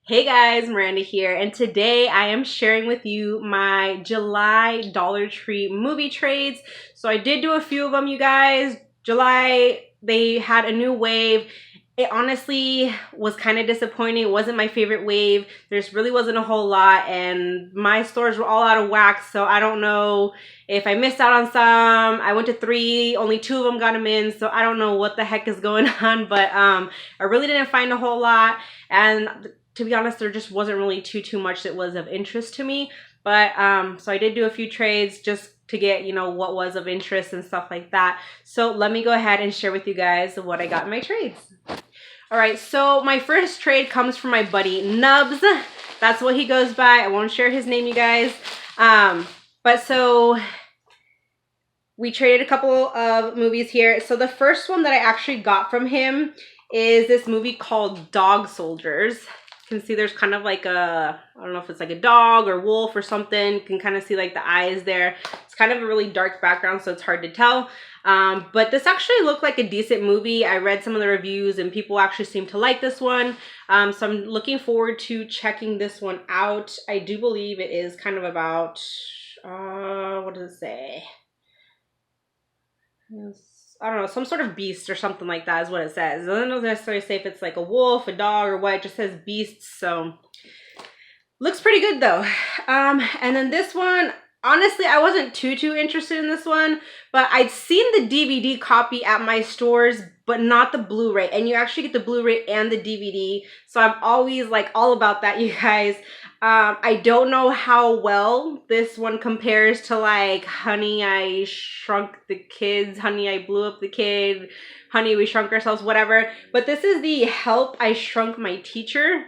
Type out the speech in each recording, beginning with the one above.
Hey guys, Miranda here, and today I am sharing with you my July Dollar Tree movie trades. So I did do a few of them, you guys. July, they had a new wave. It honestly was kind of disappointing. It wasn't my favorite wave. There's really wasn't a whole lot, and my stores were all out of whack, so I don't know if I missed out on some. I went to 3, only 2 of them got them in, so I don't know what the heck is going on, but I really didn't find a whole lot, and to be honest, there just wasn't really too much that was of interest to me. But so I did do a few trades just to get, what was of interest and stuff like that. So let me go ahead and share with you guys what I got in my trades. All right, so my first trade comes from my buddy Nubs. That's what he goes by. I won't share his name, you guys. But so we traded a couple of movies here. So the first one that I actually got from him is this movie called Dog Soldiers. You can see there's kind of like I don't know if it's like a dog or wolf or something. You can kind of see like the eyes there. It's kind of a really dark background, so it's hard to tell. But this actually looked like a decent movie. I read some of the reviews and people actually seem to like this one. So I'm looking forward to checking this one out. I do believe it is kind of about, what does it say? I don't know, some sort of beast or something like that is what it says. It doesn't necessarily say if it's like a wolf, a dog, or what. It just says beasts, so looks pretty good though. And then this one, honestly, I wasn't too interested in this one, but I'd seen the DVD copy at my stores, but not the Blu-ray. And you actually get the Blu-ray and the DVD, so I'm always like all about that, you guys. I don't know how well this one compares to like Honey, I Shrunk the Kids, Honey, I Blew Up the Kid, Honey, We Shrunk Ourselves, whatever. But this is the Help, I Shrunk My Teacher.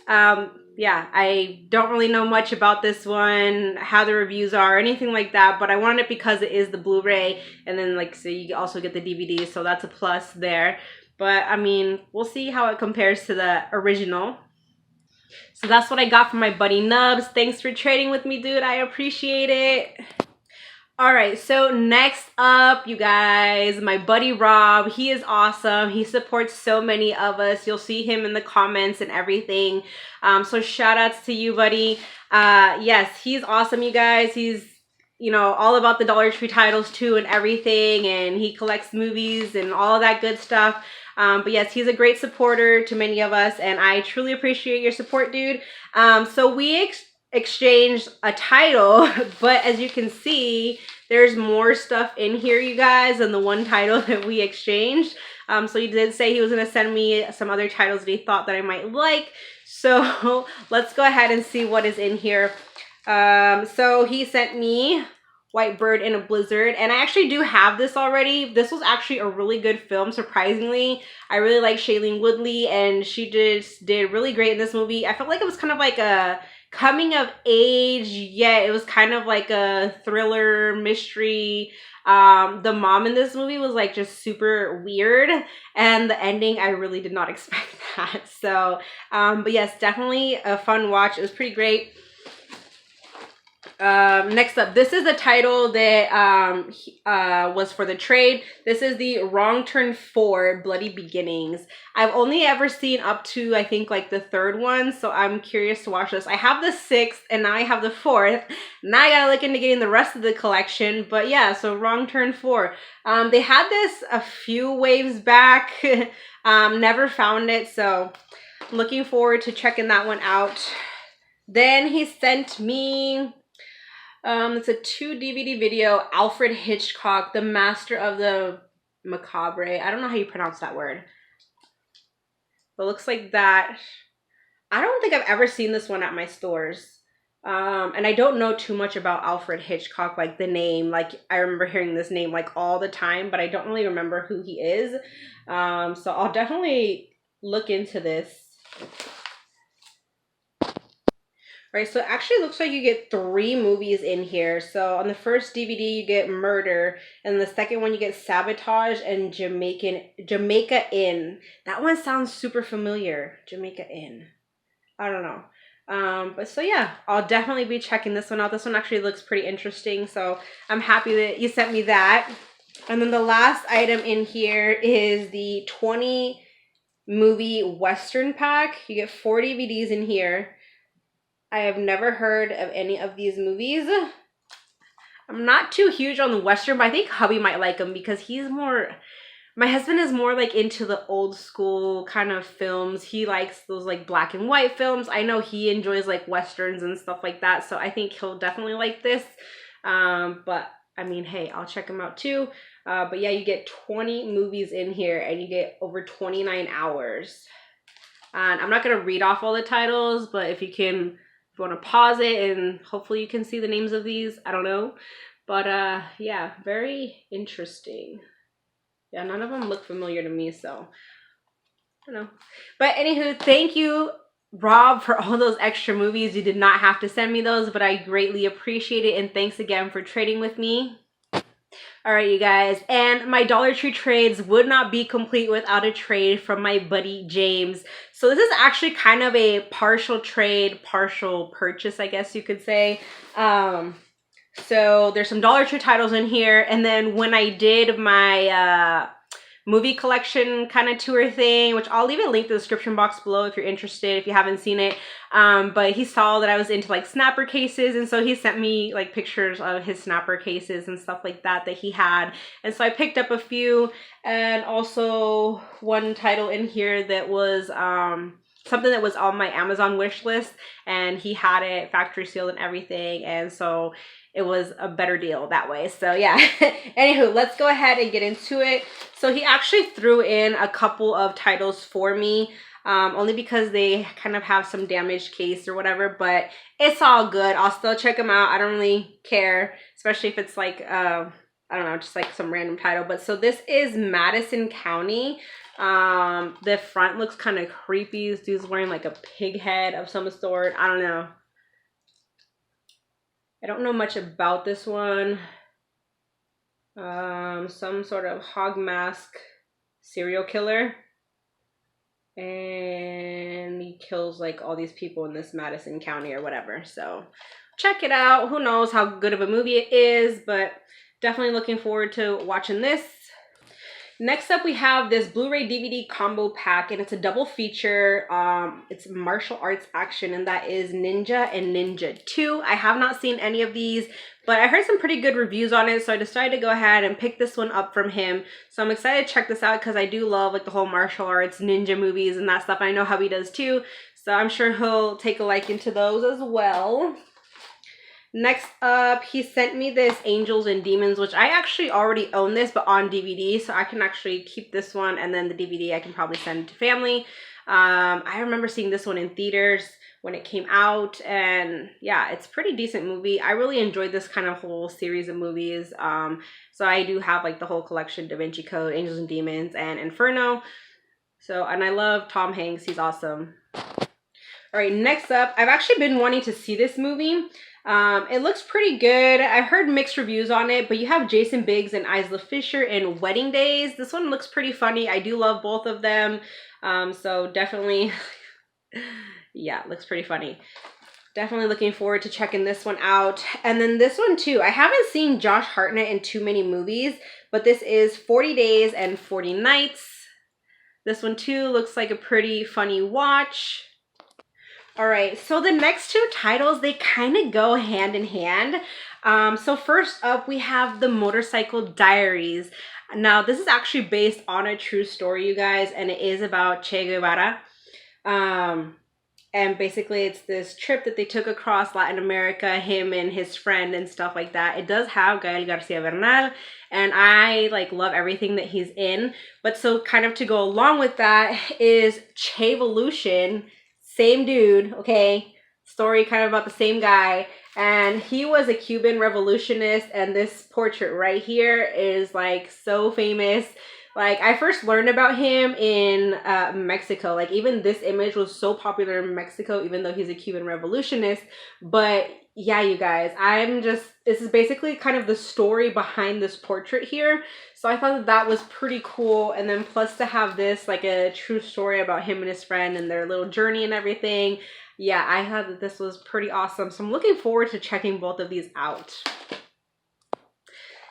Yeah, I don't really know much about this one, how the reviews are, anything like that, but I wanted it because it is the Blu-ray, and then like, so you also get the DVD, so that's a plus there. But I mean, we'll see how it compares to the original. So that's what I got from my buddy Nubs. Thanks for trading with me, dude. I appreciate it. All right, so next up, you guys, my buddy Rob. He is awesome. He supports so many of us. You'll see him in the comments and everything. So shout outs to you, buddy. Yes, he's awesome, you guys. He's, all about the Dollar Tree titles too and everything. And he collects movies and all of that good stuff. But yes, he's a great supporter to many of us, and I truly appreciate your support, dude. So we exchanged a title, but as you can see, there's more stuff in here, you guys, than the one title that we exchanged. So he did say he was going to send me some other titles that he thought that I might like. So let's go ahead and see what is in here. So he sent me White Bird in a Blizzard, and I actually do have this already. This was actually a really good film, surprisingly. I really like Shailene Woodley, and she just did really great in this movie. I felt like it was kind of like a coming of age, yet it was kind of like a thriller mystery. The mom in this movie was like just super weird, and the ending, I really did not expect that. So, but yes, definitely a fun watch. It was pretty great. Next up, this is the title that was for the trade. This is the Wrong Turn 4 Bloody Beginnings. I've only ever seen up to, I think, like the 3rd one, so I'm curious to watch this. I have the 6th, and now I have the 4th. Now I gotta look into getting the rest of the collection, but yeah, so Wrong Turn 4. They had this a few waves back. Never found it, so looking forward to checking that one out. Then he sent me... it's a 2 DVD video, Alfred Hitchcock, the Master of the Macabre. I don't know how you pronounce that word. But it looks like that. I don't think I've ever seen this one at my stores. And I don't know too much about Alfred Hitchcock, like the name. Like, I remember hearing this name like all the time, but I don't really remember who he is. So I'll definitely look into this. Right, so it actually looks like you get 3 movies in here. So on the first DVD, you get Murder, and the second one, you get Sabotage and Jamaica Inn. That one sounds super familiar, Jamaica Inn. I don't know. But so yeah, I'll definitely be checking this one out. This one actually looks pretty interesting, so I'm happy that you sent me that. And then the last item in here is the movie Western pack. You get 4 DVDs in here. I have never heard of any of these movies. I'm not too huge on the Western, but I think hubby might like them because he's more, my husband is more like into the old school kind of films. He likes those like black and white films. I know he enjoys like Westerns and stuff like that. So I think he'll definitely like this. But I mean, hey, I'll check them out too. But yeah, you get 20 movies in here and you get over 29 hours. And I'm not going to read off all the titles, but if you want to pause it and hopefully you can see the names of these. I don't know. But yeah, very interesting. Yeah, none of them look familiar to me, so I don't know. But anywho, thank you, Rob, for all those extra movies. You did not have to send me those, but I greatly appreciate it. And thanks again for trading with me. All right, you guys. And my Dollar Tree trades would not be complete without a trade from my buddy James. So this is actually kind of a partial trade, partial purchase, I guess you could say. So there's some Dollar Tree titles in here. And then when I did my movie collection kind of tour thing, which I'll leave a link in the description box below if you're interested, if you haven't seen it. But he saw that I was into like snapper cases, and so he sent me like pictures of his snapper cases and stuff like that he had. And so I picked up a few, and also one title in here that was something that was on my Amazon wish list, and he had it factory sealed and everything, and so it was a better deal that way. So yeah, anywho, let's go ahead and get into it. So he actually threw in a couple of titles for me, only because they kind of have some damaged case or whatever, but it's all good. I'll still check them out. I don't really care, especially if it's like, I don't know, just like some random title. But so this is Madison County. The front looks kind of creepy. This dude's wearing like a pig head of some sort. I don't know. I don't know much about this one. Some sort of hog mask serial killer. And he kills like all these people in this Madison County or whatever. So check it out. Who knows how good of a movie it is, but definitely looking forward to watching this. Next up, we have this Blu-ray DVD combo pack, and it's a double feature. It's martial arts action, and that is Ninja and Ninja 2. I have not seen any of these, but I heard some pretty good reviews on it, so I decided to go ahead and pick this one up from him. So I'm excited to check this out because I do love like the whole martial arts ninja movies and that stuff. I know hubby does too, so I'm sure he'll take a liking to those as well. Next up, he sent me this Angels and Demons, which I actually already own this, but on DVD, so I can actually keep this one, and then the DVD I can probably send to family. I remember seeing this one in theaters when it came out, and yeah, it's a pretty decent movie. I really enjoyed this kind of whole series of movies. So I do have like the whole collection, Da Vinci Code, Angels and Demons, and Inferno. So, and I love Tom Hanks. He's awesome. All right, next up, I've actually been wanting to see this movie. It looks pretty good. I've heard mixed reviews on it, but you have Jason Biggs and Isla Fisher in Wedding Days. This one looks pretty funny. I do love both of them. So definitely, yeah, it looks pretty funny. Definitely looking forward to checking this one out. And then this one too. I haven't seen Josh Hartnett in too many movies, but this is 40 Days and 40 Nights. This one too looks like a pretty funny watch. All right, so the next two titles, they kind of go hand in hand. So first up, we have The Motorcycle Diaries. Now, this is actually based on a true story, you guys, and it is about Che Guevara. And basically, it's this trip that they took across Latin America, him and his friend and stuff like that. It does have Gael Garcia Bernal, and I like love everything that he's in. But so kind of to go along with that is Chevolution. Same dude, okay? Story kind of about the same guy. And he was a Cuban revolutionist, and this portrait right here is like so famous. Like I first learned about him in Mexico. Like even this image was so popular in Mexico, even though he's a Cuban revolutionist. But yeah, you guys, this is basically kind of the story behind this portrait here. So I thought that was pretty cool. And then plus to have this like a true story about him and his friend and their little journey and everything. Yeah, I thought that this was pretty awesome. So I'm looking forward to checking both of these out.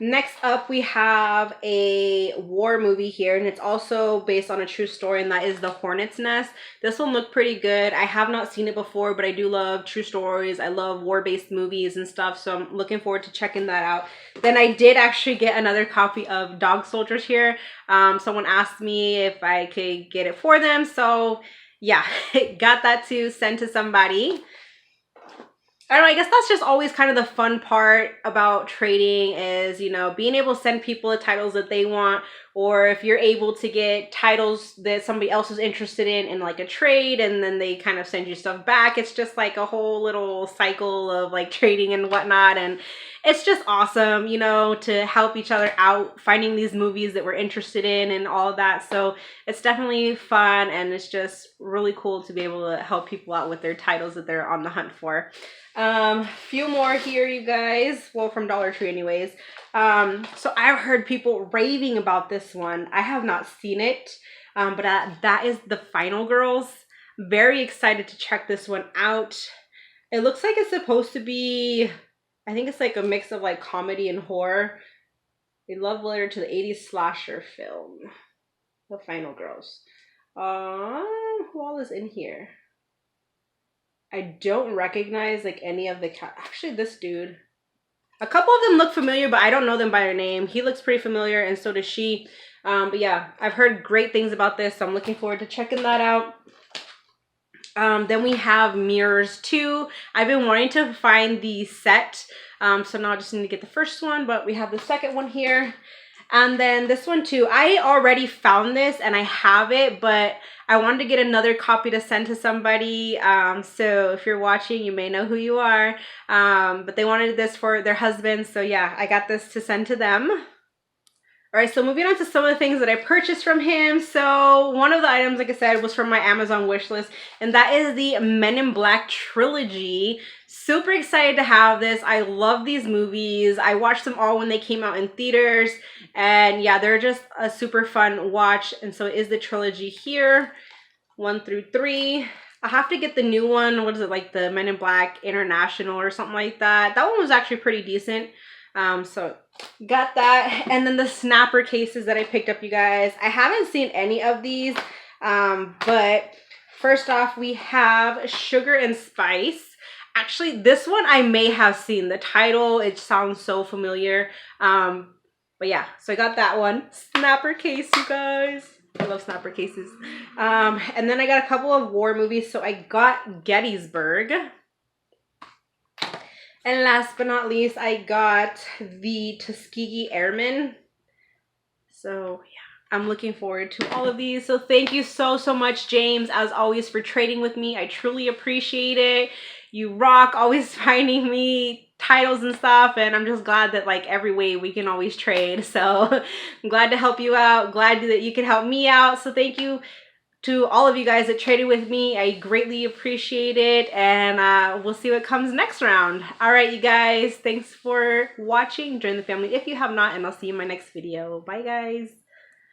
Next up, we have a war movie here, and it's also based on a true story, and that is The Hornet's Nest. This one looked pretty good. I have not seen it before, but I do love true stories. I love war-based movies and stuff, so I'm looking forward to checking that out. Then I did actually get another copy of Dog Soldiers here. Someone asked me if I could get it for them, so yeah, got that to send to somebody. I don't know, I guess that's just always kind of the fun part about trading is, you know, being able to send people the titles that they want, or if you're able to get titles that somebody else is interested in like a trade, and then they kind of send you stuff back. It's just like a whole little cycle of like trading and whatnot, and it's just awesome, you know, to help each other out, finding these movies that we're interested in and all of that. So it's definitely fun, and it's just really cool to be able to help people out with their titles that they're on the hunt for. Few more here, you guys. Well, from Dollar Tree anyways. So I've heard people raving about this one. I have not seen it, but that is The Final Girls. Very excited to check this one out. It looks like it's supposed to be, I think it's like a mix of like comedy and horror. A love letter to the 80s slasher film. The Final Girls. Who all is in here? I don't recognize like any of the actually this dude. A couple of them look familiar, but I don't know them by their name. He looks pretty familiar, and so does she. But yeah, I've heard great things about this, so I'm looking forward to checking that out. Then we have Mirrors 2. I've been wanting to find the set, so now I just need to get the first one, but we have the second one here. And then this one too, I already found this and I have it, but I wanted to get another copy to send to somebody. So if you're watching, you may know who you are. But they wanted this for their husband. So yeah, I got this to send to them. All right, so moving on to some of the things that I purchased from him. So one of the items, like I said, was from my Amazon wish list, and that is the Men in Black trilogy. Super excited to have this. I love these movies. I watched them all when they came out in theaters, and yeah, they're just a super fun watch. And so it is the trilogy here, 1 through 3. I have to get the new one. What is it, like the Men in Black International or something like that? That one was actually pretty decent. So got that. And then the snapper cases that I picked up, you guys. I haven't seen any of these, but first off, we have Sugar and Spice. Actually, this one I may have seen. The title, it sounds so familiar. But yeah, so I got that one. Snapper case, you guys. I love snapper cases. And then I got a couple of war movies. So I got Gettysburg. And last but not least, I got the Tuskegee Airmen. So yeah, I'm looking forward to all of these. So thank you so much, James, as always, for trading with me. I truly appreciate it. You rock, always finding me titles and stuff, and I'm just glad that like every way we can always trade. So I'm glad to help you out, glad that you can help me out. So thank you to all of you guys that traded with me. I greatly appreciate it, and we'll see what comes next round. All right, you guys, thanks for watching. Join the family if you have not, and I'll see you in my next video. Bye, guys.